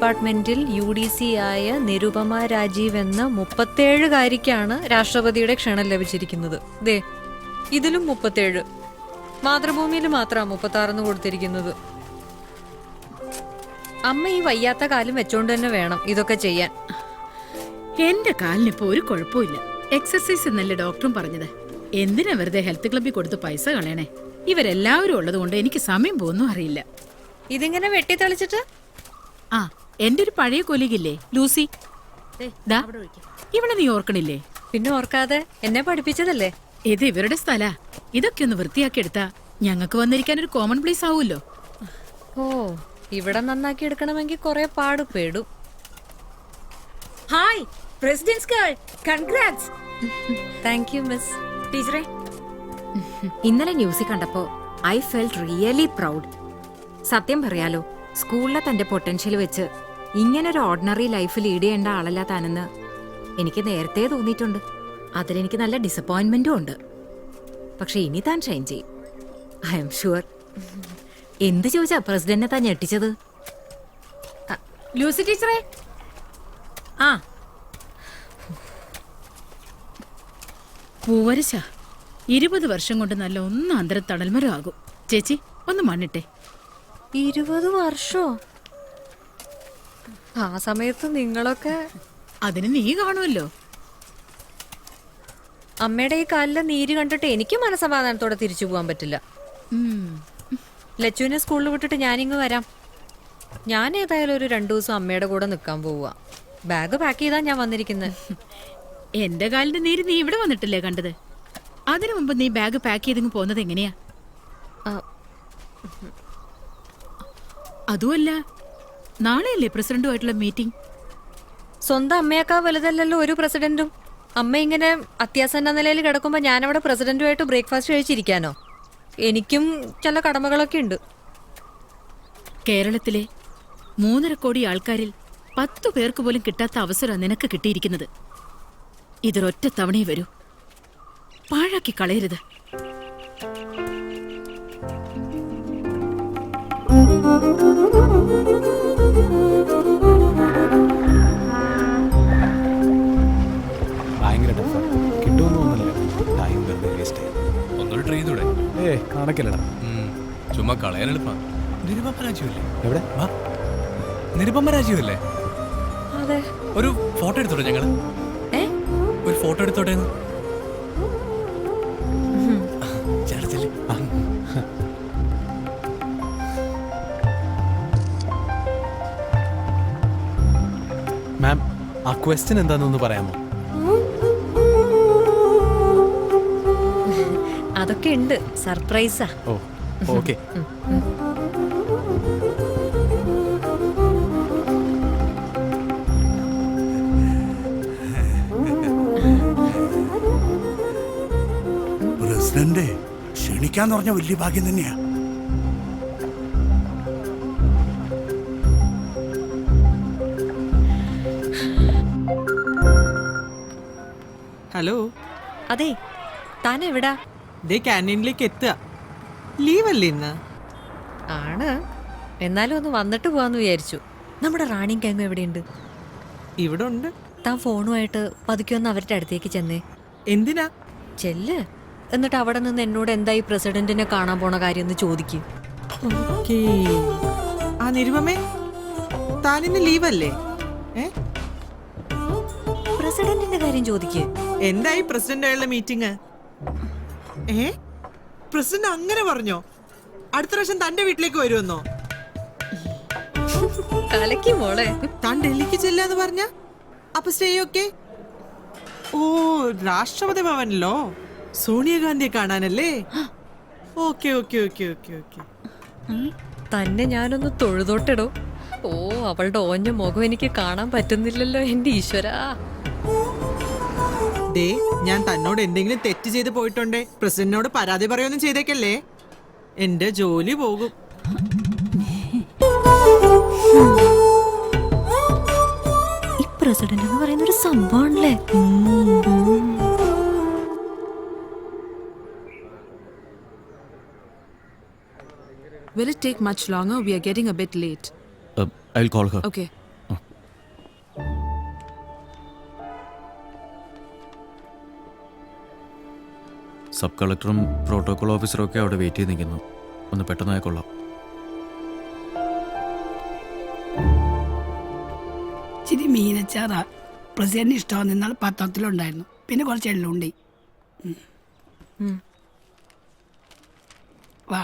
ഡിപ്പാർട്ട്മെന്റിൽ UDC ആയ നിരുപമ രാജീവ് എന്ന 37-കാരിക്കാണ് രാഷ്ട്രപതിയുടെ ക്ഷണം ലഭിച്ചിരിക്കുന്നത്. ദേ ഇതിലും 37, മാതൃഭൂമിയിൽ മാത്രമാണ് 36 കൊടുത്തിരിക്കുന്നത്. അമ്മ ഈ വയ്യാത്ത കാലം വെച്ചോണ്ട് തന്നെ വേണം ഇതൊക്കെ ചെയ്യാൻ. എന്റെ കാലിനിപ്പോ ഒരു കുഴപ്പമില്ല. എക്സർസൈസ് എന്നല്ലേ ഡോക്ടറും പറഞ്ഞത്. എന്തിനാ വെറുതെ ഹെൽത്ത് ക്ലബ്ബിൽ കൊടുത്ത് പൈസ കളയണേ? ഇവരെല്ലാവരും ഉള്ളത് കൊണ്ട് എനിക്ക് സമയം പോകുന്നു അറിയില്ല. ഇതിങ്ങനെ വെട്ടിത്തെളിച്ചിട്ട് ആ, എന്റെ ഒരു പഴയ കൊലീഗില്ലേ ലൂസി, ഇവിടെ നീ ഓർക്കണില്ലേ? പിന്നെ ഓർക്കാതെ, എന്നെ പഠിപ്പിച്ചതല്ലേ. ഇത് ഇവരുടെ സ്ഥലാ. ഇതൊക്കെ ഒന്ന് വൃത്തിയാക്കി എടുത്താ ഞങ്ങൾക്ക് വന്നിരിക്കാൻ ഒരു കോമൺ പ്ലേസ് ആവൂല്ലോ. ഓ, ഇവിടെ നന്നാക്കി എടുക്കണമെങ്കിൽ കുറെ പാടുപെടും. Hi presidents girl, congrats. Thank you miss. ടീച്ചറെ, ഇന്നലെ ന്യൂസിൽ കണ്ടപ്പോ ഐ ഫെൽറ്റ് റിയലി പ്രൗഡ്. സത്യം പറയാലോ, സ്കൂളിലെ തന്റെ പൊട്ടൻഷ്യൽ വെച്ച് ഇങ്ങനൊരു ഓർഡിനറി ലൈഫ് ലീഡ് ചെയ്യേണ്ട ആളല്ല താനെന്ന് എനിക്ക് നേരത്തെ തോന്നിയിട്ടുണ്ട്. അതിലെനിക്ക് നല്ല ഡിസപ്പോയിന്റ്മെന്റും ഉണ്ട്. പക്ഷെ ഇനി താൻ ഷൈൻ ചെയ്യും, ഐ എം ഷുവർ. എന്ത് ചോദിച്ചാ പ്രസിഡന്റിനെ താൻ ഞെട്ടിച്ചത്? ലൂസി ടീച്ചറെ, ആ പൂവരശ 20 വർഷം കൊണ്ട് നല്ല ഒന്നാന്തരം തണൽമരം ആകും. ചേച്ചി ഒന്ന് മണ്ണിട്ടെ. 20 വർഷോ? ആ സമയത്ത് നിങ്ങളൊക്കെ അതിന് നീ കാണുമല്ലോ. അമ്മയുടെ ഈ കാലിലെ നീര് കണ്ടിട്ട് എനിക്ക് മനസമാധാനത്തോടെ തിരിച്ചു പോകാൻ പറ്റില്ല. ലച്ചുവിനെ സ്കൂളിൽ വിട്ടിട്ട് ഞാനിങ്ങ് വരാം. ഞാൻ ഏതായാലും ഒരു 2 ദിവസം അമ്മയുടെ കൂടെ നിൽക്കാൻ പോവുക. ബാഗ് പാക്ക് ചെയ്താ ഞാൻ വന്നിരിക്കുന്നത്. എന്റെ കാലിന്റെ നീര് നീ ഇവിടെ വന്നിട്ടില്ലേ കണ്ടത്? അതിനു മുമ്പ് നീ ബാഗ് പാക്ക് ചെയ്തിങ്ങ് പോകുന്നത് എങ്ങനെയാ? അതുമല്ല, നാളെയല്ലേ പ്രസിഡന്റുമായിട്ടുള്ള മീറ്റിംഗ്? സ്വന്തം അമ്മയേക്കാ വലുതല്ലല്ലോ ഒരു പ്രസിഡന്റും. അമ്മ ഇങ്ങനെ അത്യാസന്ന നിലയിൽ കിടക്കുമ്പോ ഞാനവിടെ പ്രസിഡന്റുമായിട്ട് ബ്രേക്ക്ഫാസ്റ്റ് കഴിച്ചിരിക്കാനോ? എനിക്കും ചില കടമകളൊക്കെ ഉണ്ട്. കേരളത്തിലെ 3.5 കോടി ആൾക്കാരിൽ 10 പേർക്ക് പോലും കിട്ടാത്ത അവസരം നിനക്ക് കിട്ടിയിരിക്കുന്നത്. ഇതൊരൊറ്റ തവണയേ വരൂ, പാഴാക്കി കളയരുത്. ഭയങ്കര ടഫാ. കിട്ടുമെന്ന് തോന്നുന്നില്ല. ടൈം വെറുതെ വേസ്റ്റ് ആയി. ഒന്നൊരു ട്രെയിൻ തൂടെ. കണക്കില്ലടാ. ചുമ്മാ കളയാൻ എളുപ്പാ. നിരുപമ രാജീവല്ലേ? എവിടെ? നിരുപമ രാജീവല്ലേ? അതെ. ഒരു ഫോട്ടോ എടുത്തോട്ടെ ഞങ്ങള്? ഒരു ഫോട്ടോ എടുത്തോട്ടെ. മാം, ആ ക്വസ്റ്റ്യൻ എന്താണെന്നൊന്ന് പറയാമോ? അതൊക്കെ ഉണ്ട്, സർപ്രൈസാ. ഓ, ഓക്കെ. പ്രസിഡന്റ് ക്ഷണിക്കാന്ന് പറഞ്ഞ വലിയ ഭാഗ്യം തന്നെയാ. ഹലോ. അതെ, താൻ എവിടാ? ദേ ക്യാൻറ്റീനിലേക്ക് എത്തുക. ലീവല്ലേ ഇന്ന്? ആണ്, എന്നാലും ഒന്ന് വന്നിട്ട് പോവാന്ന് വിചാരിച്ചു. നമ്മുടെ റാണി ഗംഗ എവിടെയുണ്ട്? ഇവിടെ ഉണ്ട്. താൻ ഫോണുമായിട്ട് പതുക്കെ ഒന്ന് അവരുടെ അടുത്തേക്ക് ചെന്നേ. എന്തിനാ? ചെല്ല്, എന്നിട്ട് അവിടെ നിന്ന് എന്നോട് എന്തായി പ്രസിഡന്റിനെ കാണാൻ പോണ കാര്യം ഒന്ന് ചോദിക്കും. ആ നിരുപമേ, താനിന്ന് ലീവല്ലേ? പ്രസിഡന്റിന്റെ കാര്യം ചോദിക്ക്. എന്തായി പ്രസിഡന്റായുള്ള മീറ്റിംഗ്? പ്രസിഡന്റ് അങ്ങനെ പറഞ്ഞോ? അടുത്ത പ്രാവശ്യം തന്റെ വീട്ടിലേക്ക് വരുമെന്നോ? കലക്കി മോളെ. താൻ ഡൽഹിക്ക് ചെല്ലാന്ന് പറഞ്ഞ അപ്പൊ സ്റ്റേ ഒക്കെ? ഓ, രാഷ്ട്രപതി ഭവനിലോ സോണിയാഗാന്ധിയെ കാണാനല്ലേ? Okay okay okay okay okay. തന്നെ ഞാനൊന്ന് തൊഴുതോട്ടിടോ. ഓ, അവളുടെ ഓഞ്ഞ മുഖം എനിക്ക് കാണാൻ പറ്റുന്നില്ലല്ലോ എന്റെ ഈശ്വരാ. ദേ, ഞാൻ തന്നോട് എന്തെങ്കിലും തെറ്റ് ചെയ്ത് പോയിട്ടുണ്ടേ പ്രസിഡന്റിനോട് പരാതി പറയൊന്നും ചെയ്തേക്കല്ലേ, എന്റെ ജോലി പോകും. ഈ പ്രസിഡന്റ് എന്ന് പറയുന്ന ഒരു സംഭവമാണല്ലേ. Will it take much longer? We are getting a bit late. I'll call her. Okay. Sub കളക്ടറും പ്രോട്ടോകോൾ ഓഫീസറും ഒക്കെ അവിടെ വെയിറ്റ് ചെയ്ത് നിൽക്കുന്നു. ഒന്ന് പെട്ടെന്നായ കൊള്ളാം. ഇച്ചിരി മീനച്ചാറാ പ്രസിഡന്റ് ഇഷ്ടമാണെന്ന് ഇന്നാൾ പത്രത്തിലുണ്ടായിരുന്നു. പിന്നെ കുറച്ച് എള്ളുണ്ടി. വാ.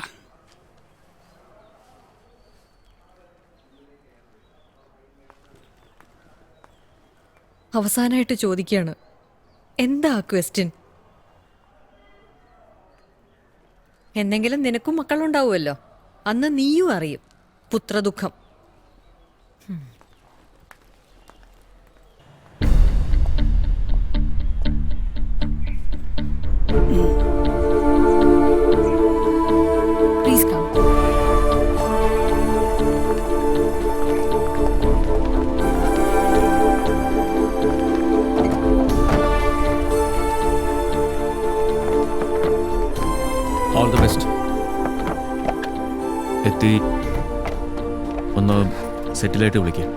അവസാനമായിട്ട് ചോദിക്കുകയാണ്, എന്താ ക്വസ്റ്റ്യൻ? എന്തെങ്കിലും നിനക്കും മക്കളുണ്ടാവുമല്ലോ, അന്ന് നീയും അറിയും പുത്രദുഃഖം. Please come. All the best. എത്തി ഒന്ന് സെറ്റിലായിട്ട് വിളിക്കാം.